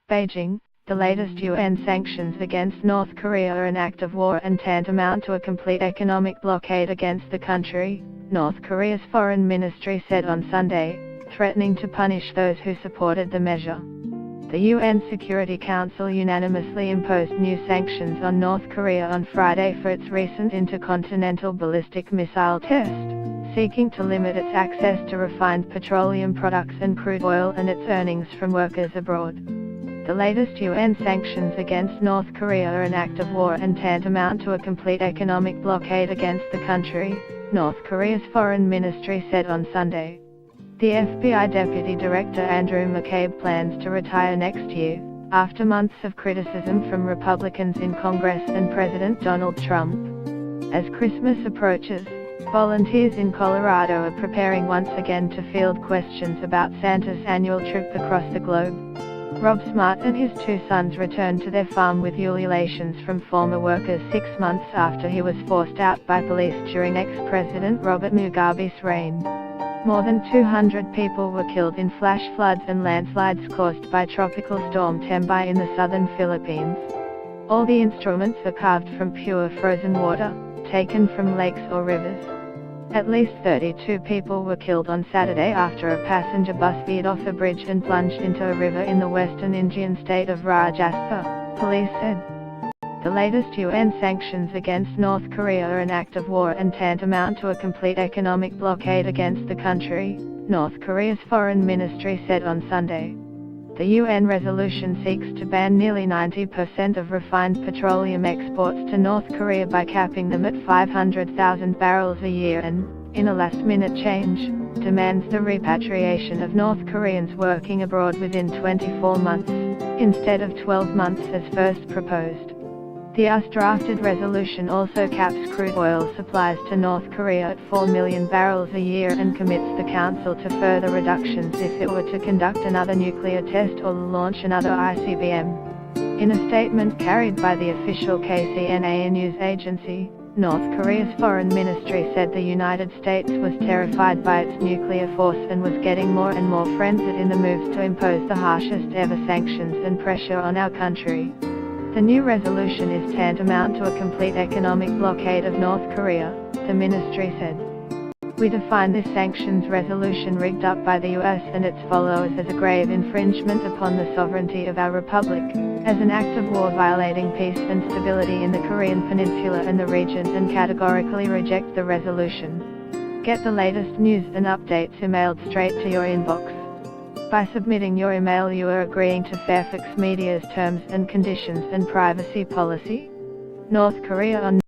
Beijing, the latest UN sanctions against North Korea are an act of war and tantamount to a complete economic blockade against the country, North Korea's foreign ministry said on Sunday, threatening to punish those who supported the measure. The UN Security Council unanimously imposed new sanctions on North Korea on Friday for its recent intercontinental ballistic missile test, seeking to limit its access to refined petroleum products and crude oil and its earnings from workers abroad. The latest UN sanctions against North Korea are an act of war and tantamount to a complete economic blockade against the country, North Korea's foreign ministry said on Sunday. The FBI Deputy Director Andrew McCabe plans to retire next year, after months of criticism from Republicans in Congress and President Donald Trump. As Christmas approaches, volunteers in Colorado are preparing once again to field questions about Santa's annual trip across the globe. Rob Smart and his two sons returned to their farm with ululations from former workers 6 months after he was forced out by police during ex-President Robert Mugabe's reign. More than 200 people were killed in flash floods and landslides caused by Tropical Storm Tembay in the southern Philippines. All the instruments are carved from pure frozen water, taken from lakes or rivers. At least 32 people were killed on Saturday after a passenger bus veered off a bridge and plunged into a river in the western Indian state of Rajasthan, police said. The latest UN sanctions against North Korea are an act of war and tantamount to a complete economic blockade against the country, North Korea's foreign ministry said on Sunday. The UN resolution seeks to ban nearly 90% of refined petroleum exports to North Korea by capping them at 500,000 barrels a year and, in a last-minute change, demands the repatriation of North Koreans working abroad within 24 months, instead of 12 months as first proposed. The US-drafted resolution also caps crude oil supplies to North Korea at 4 million barrels a year and commits the Council to further reductions if it were to conduct another nuclear test or launch another ICBM. In a statement carried by the official KCNA news agency, North Korea's foreign ministry said the United States was terrified by its nuclear force and was getting more and more frenzied in the moves to impose the harshest ever sanctions and pressure on our country. The new resolution is tantamount to a complete economic blockade of North Korea, the ministry said. We define this sanctions resolution rigged up by the US and its followers as a grave infringement upon the sovereignty of our republic, as an act of war violating peace and stability in the Korean peninsula and the region, and categorically reject the resolution. Get the latest news and updates emailed straight to your inbox. By submitting your email, you are agreeing to Fairfax Media's terms and conditions and privacy policy. North Korea on